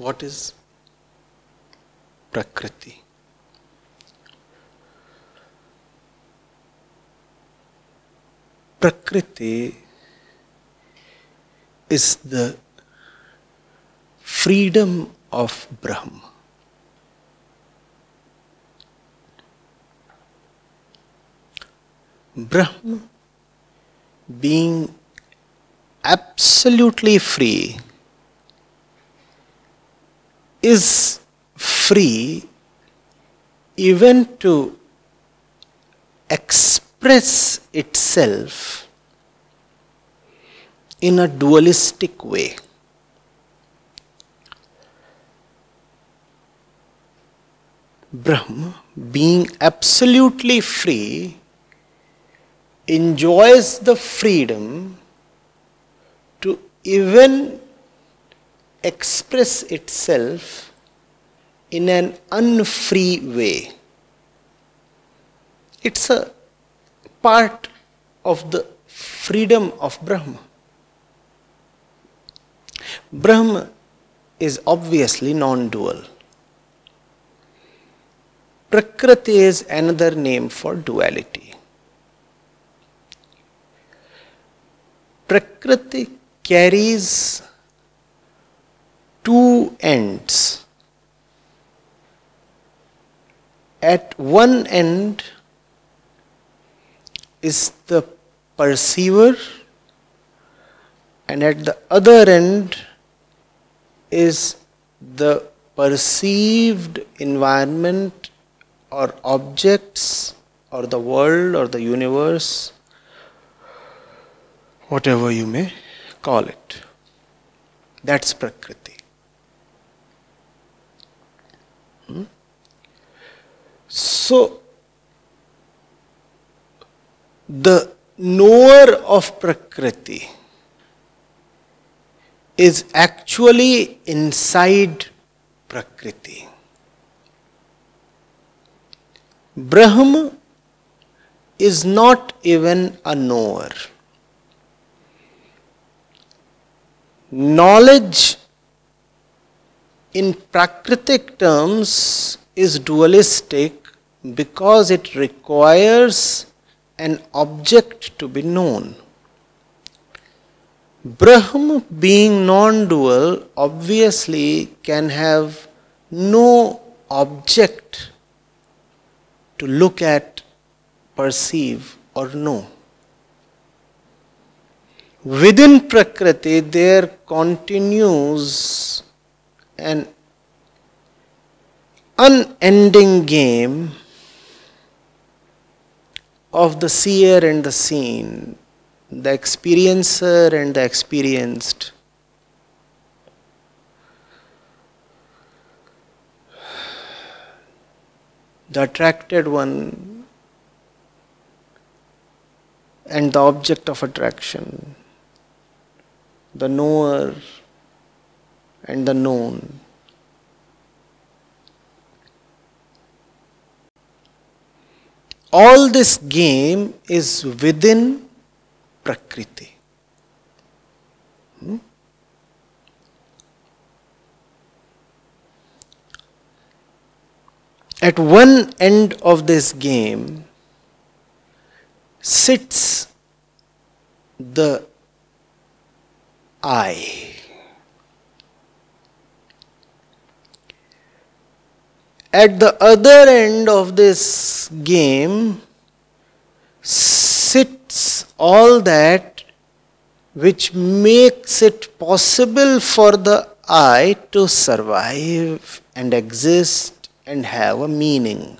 what is Prakriti? Prakriti is the freedom of Brahma. Brahma being absolutely free is free even to express itself in a dualistic way. Brahma, being absolutely free, enjoys the freedom to even express itself in an unfree way. It's a part of the freedom of Brahma. Brahma is obviously non-dual. Prakriti is another name for duality. Prakriti carries two ends. At one end is the perceiver, and at the other end is the perceived environment or objects or the world or the universe, whatever you may call it. That's Prakriti. So, the knower of Prakriti is actually inside Prakriti. Brahma is not even a knower. Knowledge in Prakritic terms is dualistic because it requires an object to be known. Brahma, being non-dual, obviously can have no object to look at, perceive or know. Within Prakriti there continues an unending game of the seer and the seen, the experiencer and the experienced. The attracted one and the object of attraction, the knower and the known. All this game is within Prakriti. At one end of this game sits the I. At the other end of this game sits all that which makes it possible for the I to survive and exist and have a meaning.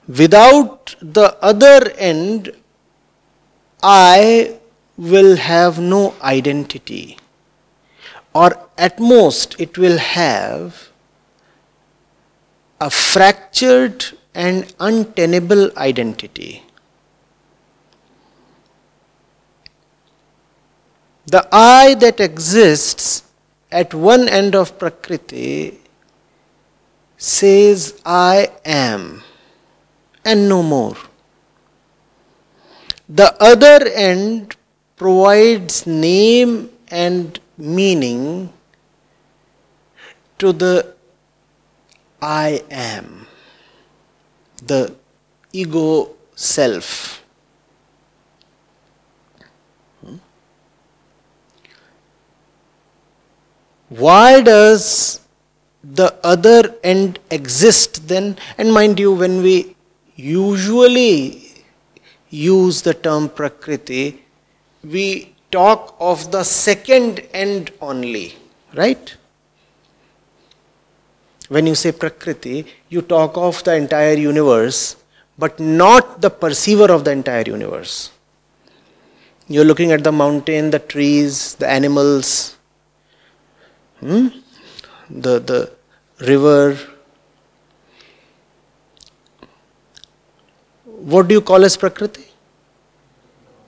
Without the other end, I will have no identity, or at most it will have a fractured and untenable identity. The I that exists at one end of Prakriti says, I am, and no more. The other end provides name and meaning to the I am, the ego self. Why does the other end exist then? And mind you, when we usually use the term Prakriti, we talk of the second end only, right? When you say Prakriti, you talk of the entire universe, but not the perceiver of the entire universe. You're looking at the mountain, the trees, the animals, the river. What do you call as Prakriti?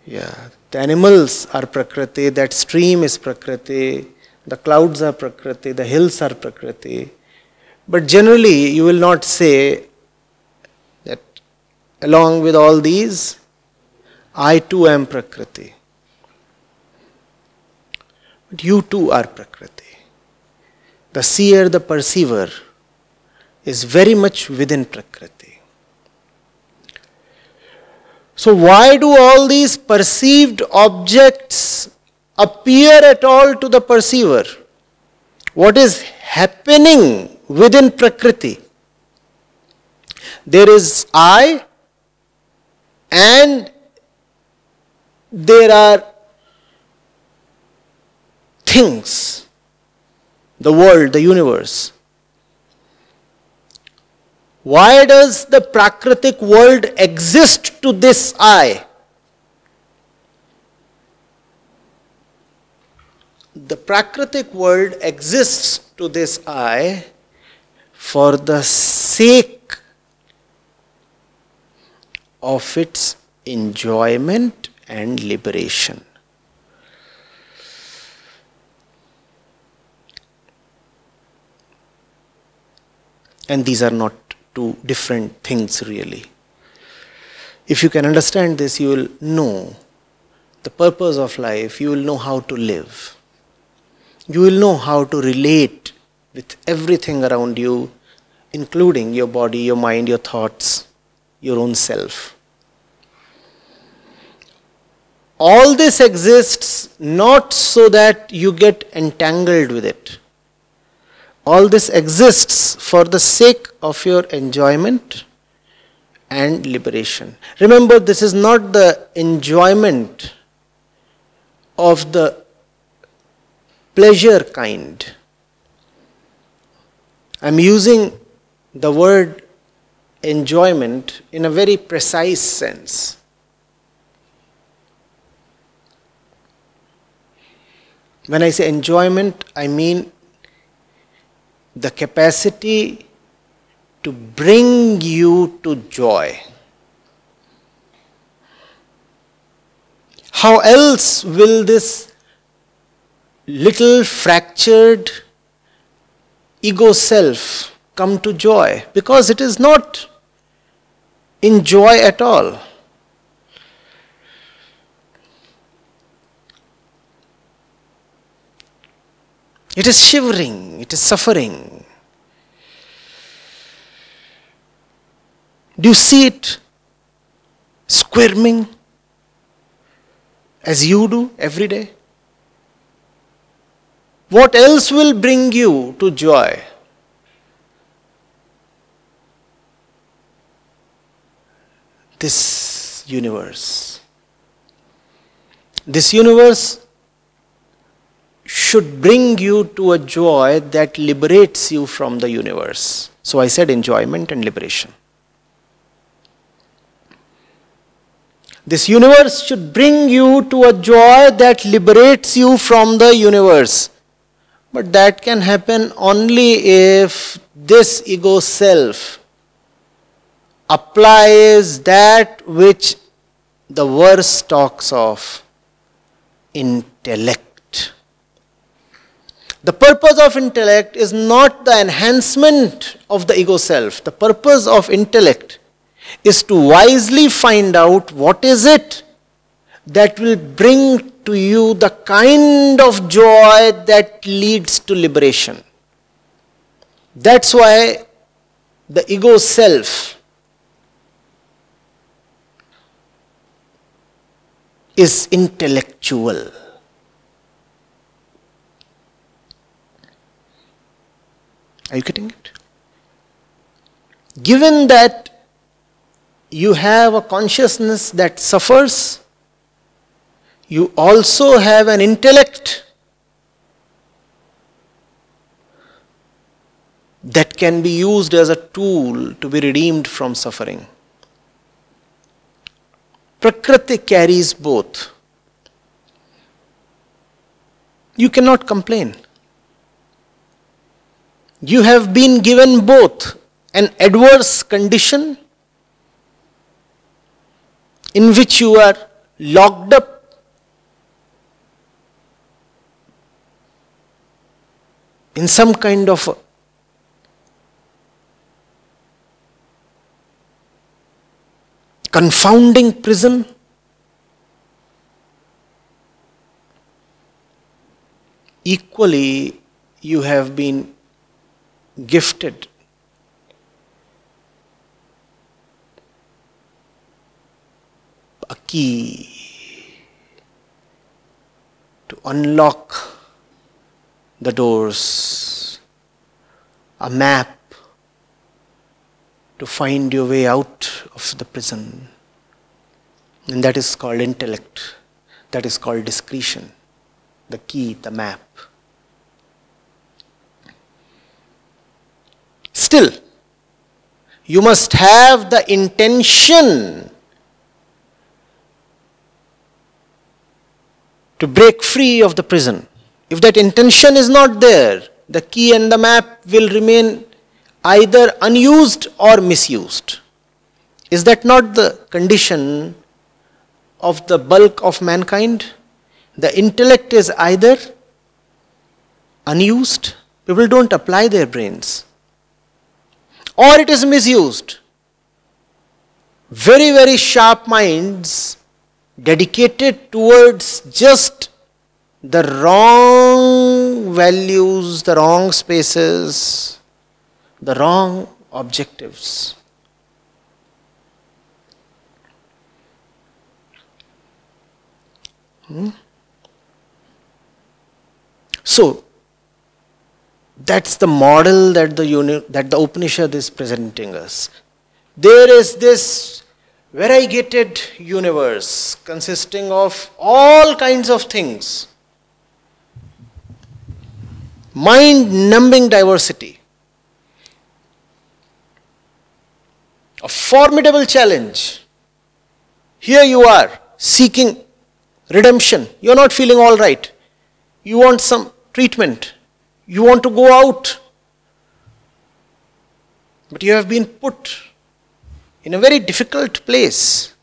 Yeah, the animals are Prakriti, that stream is Prakriti, the clouds are Prakriti, the hills are Prakriti. But generally, you will not say that along with all these, I too am Prakriti. But you too are Prakriti. The seer, the perceiver is very much within Prakriti. So why do all these perceived objects appear at all to the perceiver? What is happening within Prakriti? There is I, and there are things, the world, the universe. Why does the Prakritic world exist to this I? The Prakritic world exists to this I for the sake of its enjoyment and liberation. And these are not two different things really. If you can understand this, you will know the purpose of life, you will know how to live. You will know how to relate with everything around you, including your body, your mind, your thoughts, your own self. All this exists not so that you get entangled with it. All this exists for the sake of your enjoyment and liberation. Remember, this is not the enjoyment of the pleasure kind. I'm using the word enjoyment in a very precise sense. When I say enjoyment, I mean the capacity to bring you to joy. How else will this little fractured ego self come to joy? Because it is not in joy at all. It is shivering, it is suffering. Do you see it squirming as you do every day? What else will bring you to joy? This universe. This universe should bring you to a joy that liberates you from the universe. So I said enjoyment and liberation. This universe should bring you to a joy that liberates you from the universe. But that can happen only if this ego self applies that which the verse talks of, intellect. The purpose of intellect is not the enhancement of the ego self. The purpose of intellect is to wisely find out what is it that will bring to you the kind of joy that leads to liberation. That's why the ego self is intellectual. Are you getting it? Given that you have a consciousness that suffers, you also have an intellect that can be used as a tool to be redeemed from suffering. Prakriti carries both. You cannot complain. You have been given both an adverse condition in which you are locked up in some kind of confounding prison. Equally, you have been gifted a key to unlock the doors, a map to find your way out of the prison. And that is called intellect. That is called discretion. The key, the map. Still, you must have the intention to break free of the prison. If that intention is not there, the key and the map will remain either unused or misused. Is that not the condition of the bulk of mankind? The intellect is either unused, people don't apply their brains, or it is misused. Very, very sharp minds dedicated towards just the wrong values, the wrong spaces, the wrong objectives. So, that's the model that the Upanishad is presenting us. There is this variegated universe consisting of all kinds of things. Mind-numbing diversity. A formidable challenge. Here you are, seeking redemption. You are not feeling all right. You want some treatment. You want to go out. But you have been put in a very difficult place.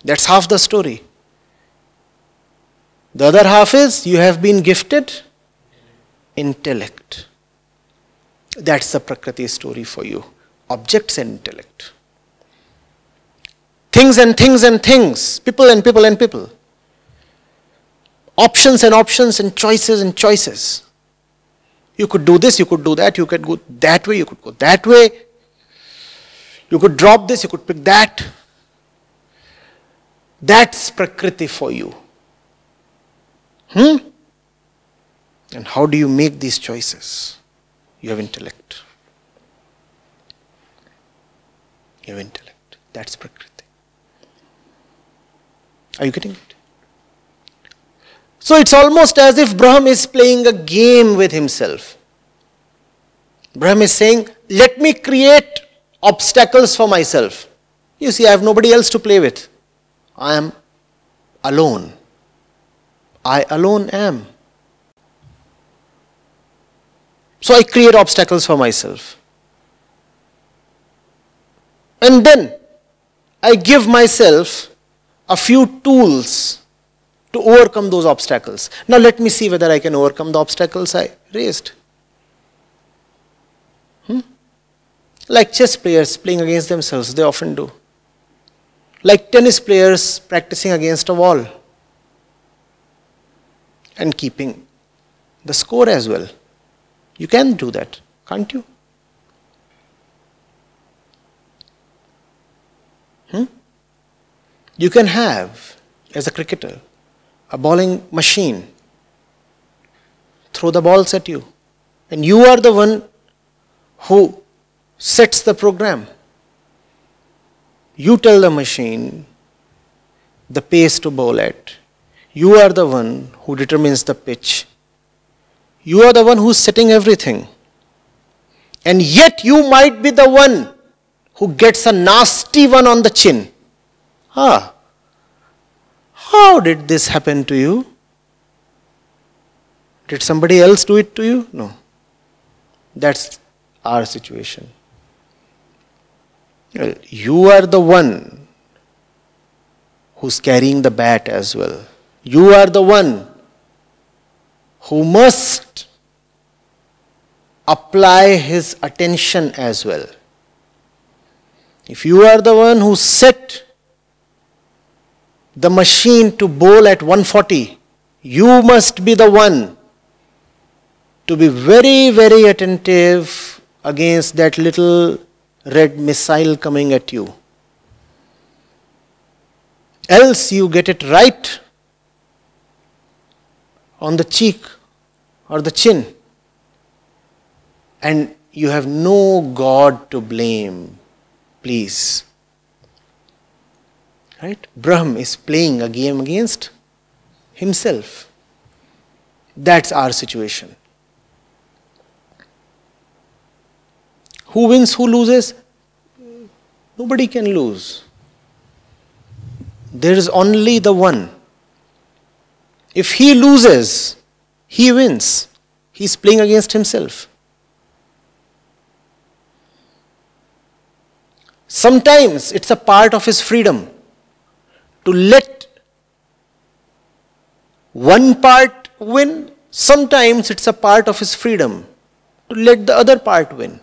That's half the story. The other half is you have been gifted intellect. That's the Prakriti story for you. Objects and intellect. Things and things and things. People and people and people. Options and options and choices and choices. You could do this, you could do that, you could go that way, you could go that way. You could drop this, you could pick that. That's Prakriti for you. And how do you make these choices? You have intellect. You have intellect. That's Prakriti. Are you getting it? So it's almost as if Brahm is playing a game with himself. Brahm is saying, let me create obstacles for myself. You see, I have nobody else to play with. I am alone. I alone am. So I create obstacles for myself. And then I give myself a few tools to overcome those obstacles. Now let me see whether I can overcome the obstacles I raised. Like chess players playing against themselves, they often do. Like tennis players practicing against a wall and keeping the score as well. You can do that, can't you? You can have, as a cricketer, a bowling machine throw the balls at you, and you are the one who sets the program. You tell the machine the pace to bowl at. You are the one who determines the pitch. You are the one who is setting everything. And yet you might be the one who gets a nasty one on the chin. How did this happen to you? Did somebody else do it to you? No. That's our situation. Well, you are the one who's carrying the bat as well. You are the one who must apply his attention as well. If you are the one who set the machine to bowl at 140, you must be the one to be very, very attentive against that little red missile coming at you. Else you get it right on the cheek or the chin, and you have no God to blame. Please. Right? Brahm is playing a game against himself. That's our situation. Who wins, who loses? Nobody can lose. There is only the one. If he loses, he wins. He is playing against himself. Sometimes it's a part of his freedom to let one part win. Sometimes it's a part of his freedom to let the other part win.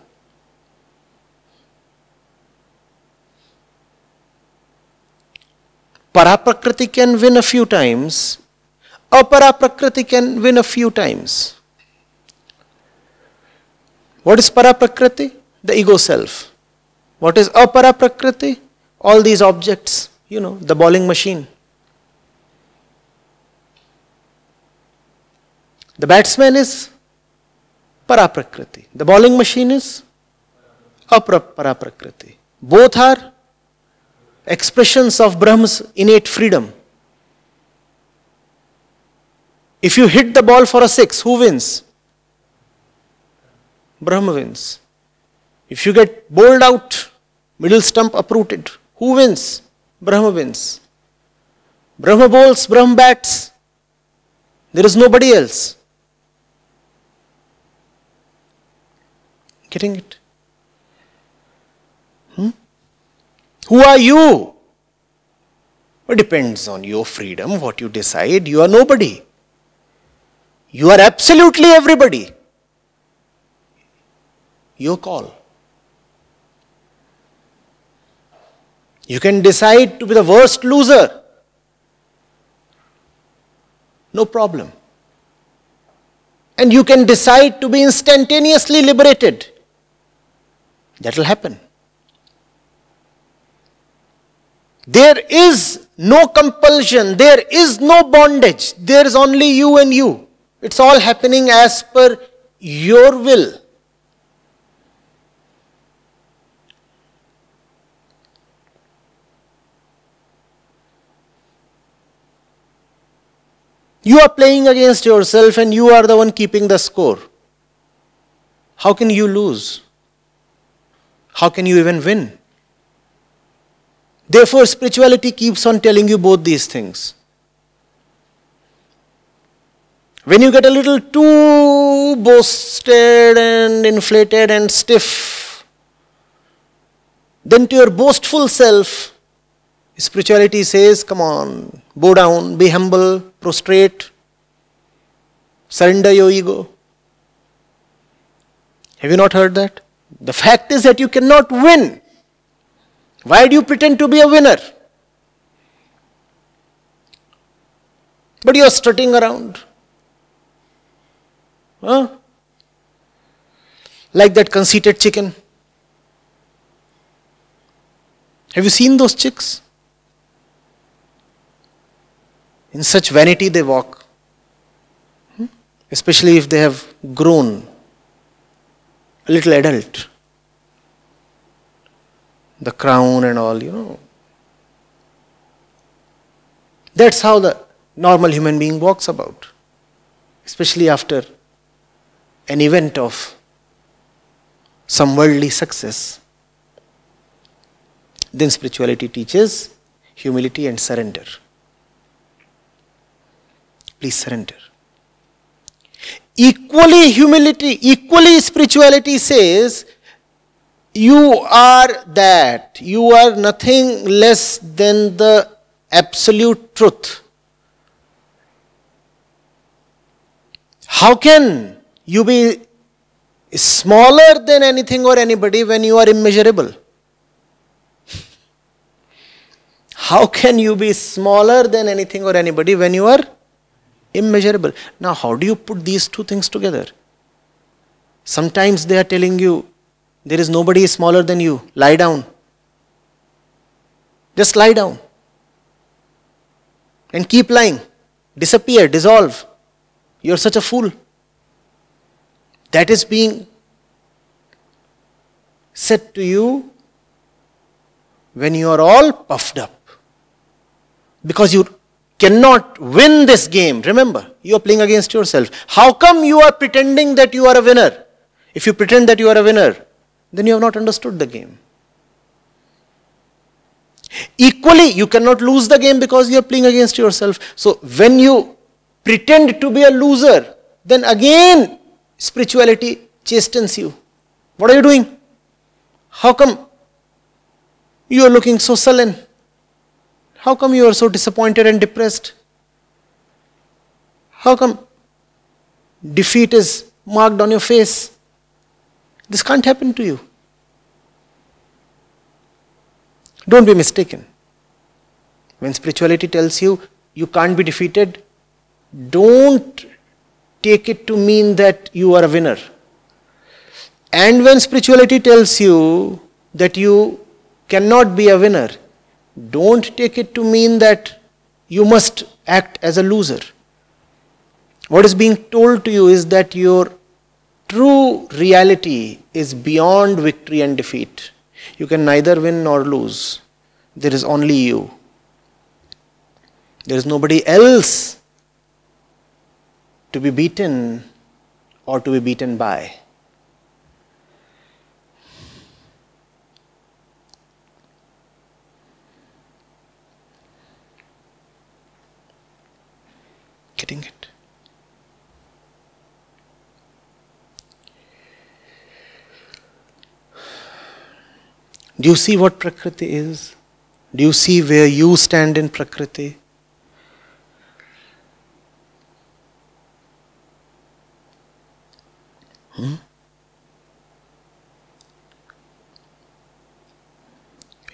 Paraprakriti can win a few times. Aparaprakriti can win a few times. What is Paraprakriti? The ego self. What is Aparaprakriti? All these objects, the bowling machine. The batsman is Paraprakriti. The bowling machine is Aparaprakriti. Both are expressions of Brahma's innate freedom. If you hit the ball for a 6, who wins? Brahma wins. If you get bowled out, middle stump uprooted, who wins? Brahma wins. Brahma bowls, Brahma bats. There is nobody else. Getting it? Who are you? It depends on your freedom, what you decide. You are nobody. You are absolutely everybody. Your call. You can decide to be the worst loser. No problem. And you can decide to be instantaneously liberated. That will happen. There is no compulsion. There is no bondage. There is only you and you. It's all happening as per your will. You are playing against yourself and you are the one keeping the score. How can you lose? How can you even win? Therefore, spirituality keeps on telling you both these things. When you get a little too boasted and inflated and stiff, then to your boastful self, spirituality says, come on, bow down, be humble, prostrate, surrender your ego. Have you not heard that? The fact is that you cannot win. Why do you pretend to be a winner? But you are strutting around. Huh? Like that conceited chicken. Have you seen those chicks? In such vanity they walk. Especially if they have grown a little adult. The crown and all. That's how the normal human being walks about. Especially after an event of some worldly success. Then spirituality teaches humility and surrender. Please surrender. Equally spirituality says, you are that. You are nothing less than the absolute truth. How can you be smaller than anything or anybody when you are immeasurable? How can you be smaller than anything or anybody when you are immeasurable? Now, how do you put these two things together? Sometimes they are telling you, there is nobody smaller than you. Lie down. Just lie down. And keep lying. Disappear, dissolve. You are such a fool. That is being said to you when you are all puffed up. Because you cannot win this game. Remember, you are playing against yourself. How come you are pretending that you are a winner? If you pretend that you are a winner, then you have not understood the game. Equally, you cannot lose the game because you are playing against yourself. So, when you pretend to be a loser, then again spirituality chastens you. What are you doing? How come you are looking so sullen? How come you are so disappointed and depressed? How come defeat is marked on your face? This can't happen to you. Don't be mistaken. When spirituality tells you you can't be defeated, don't take it to mean that you are a winner. And when spirituality tells you that you cannot be a winner, don't take it to mean that you must act as a loser. What is being told to you is that your true reality is beyond victory and defeat. You can neither win nor lose. There is only you. There is nobody else to be beaten or to be beaten by. Getting it? Do you see what Prakriti is? Do you see where you stand in Prakriti?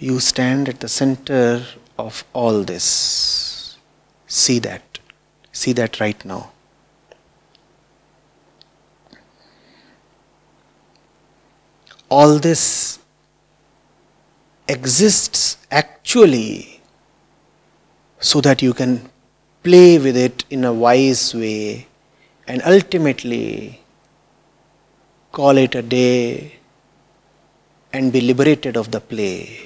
You stand at the center of all this. See that. See that right now. All this exists actually so that you can play with it in a wise way and ultimately call it a day and be liberated of the play.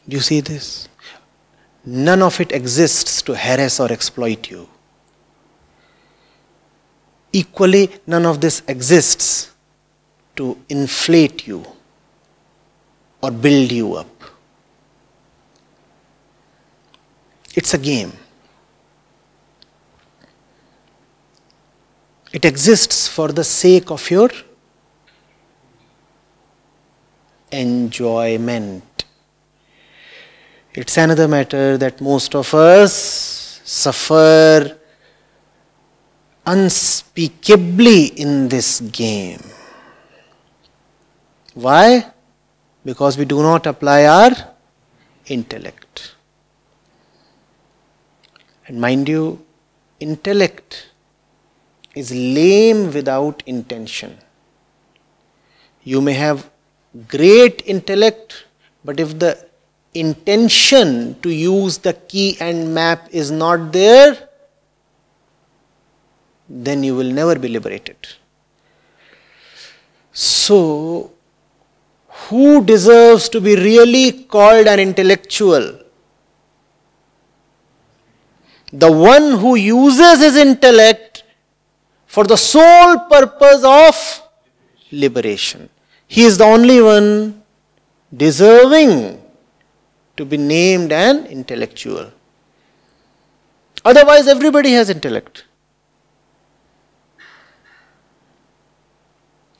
Do you see this? None of it exists to harass or exploit you. Equally, none of this exists to inflate you or build you up. It's a game. It exists for the sake of your enjoyment. It's another matter that most of us suffer unspeakably in this game. Why? Because we do not apply our intellect. And mind you, intellect is lame without intention. You may have great intellect, but if the intention to use the key and map is not there, then you will never be liberated. So, who deserves to be really called an intellectual? The one who uses his intellect for the sole purpose of liberation. He is the only one deserving to be named an intellectual. Otherwise, everybody has intellect.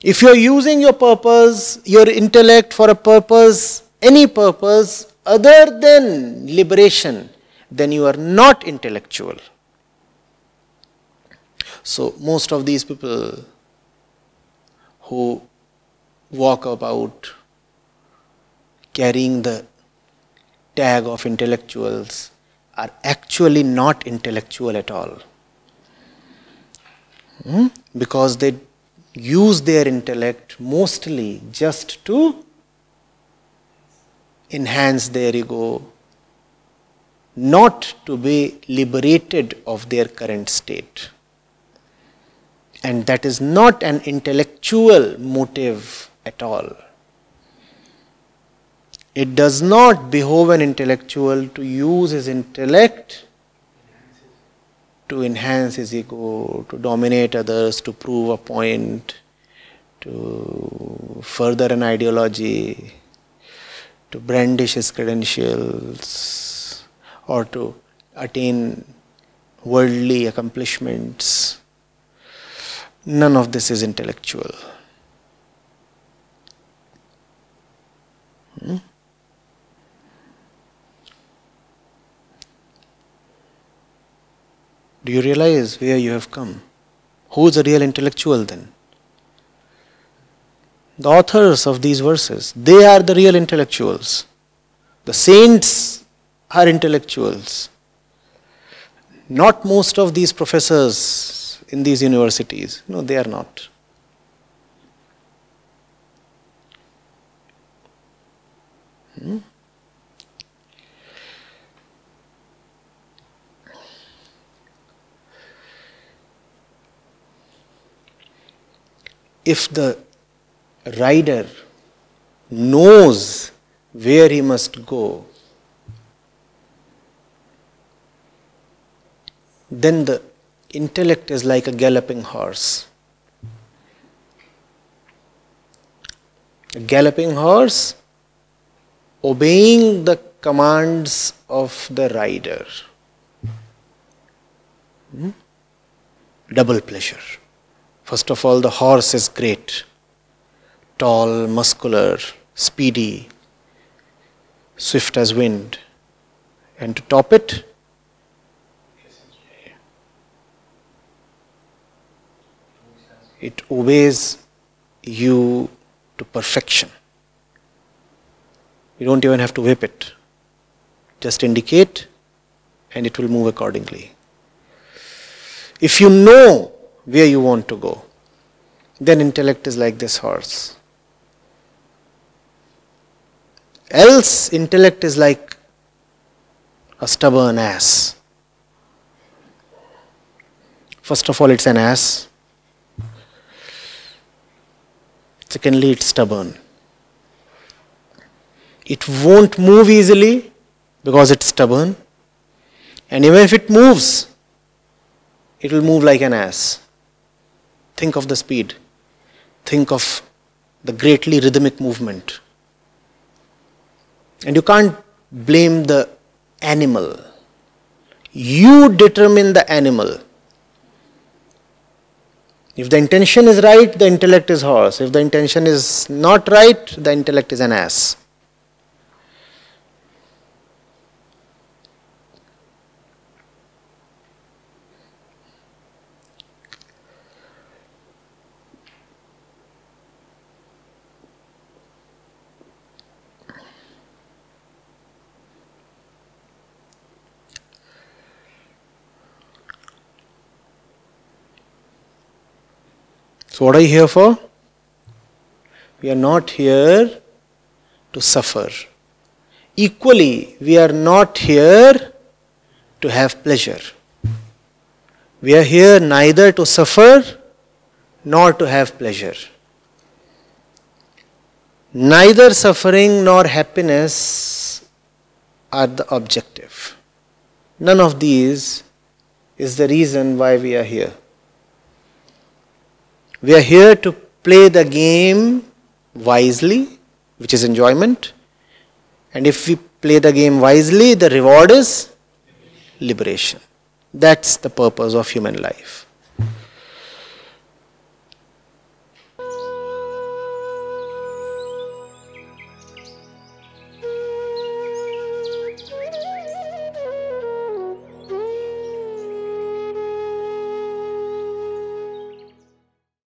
If you are using your purpose, your intellect for a purpose, any purpose other than liberation, then you are not intellectual. So, most of these people who walk about carrying the tag of intellectuals are actually not intellectual at all. Because they use their intellect mostly just to enhance their ego, not to be liberated of their current state. And that is not an intellectual motive at all. It does not behove an intellectual to use his intellect to enhance his ego, to dominate others, to prove a point, to further an ideology, to brandish his credentials, or to attain worldly accomplishments. None of this is intellectual. Do you realize where you have come? Who is a real intellectual then? The authors of these verses, they are the real intellectuals. The saints are intellectuals. Not most of these professors in these universities. No, they are not. If the rider knows where he must go, then the intellect is like a galloping horse. A galloping horse obeying the commands of the rider. Double pleasure. First of all, the horse is great. Tall, muscular, speedy, swift as wind. And to top it, it obeys you to perfection. You don't even have to whip it. Just indicate and it will move accordingly. If you know where you want to go, then intellect is like this horse. Else, intellect is like a stubborn ass. First of all, it's an ass. Secondly, it's stubborn. It won't move easily because it's stubborn. And even if it moves, it will move like an ass. Think of the speed. Think of the greatly rhythmic movement. And you can't blame the animal. You determine the animal. If the intention is right, the intellect is horse. If the intention is not right, the intellect is an ass. So what are you here for? We are not here to suffer. Equally, we are not here to have pleasure. We are here neither to suffer nor to have pleasure. Neither suffering nor happiness are the objective. None of these is the reason why we are here. We are here to play the game wisely, which is enjoyment. And if we play the game wisely, the reward is liberation. That's the purpose of human life.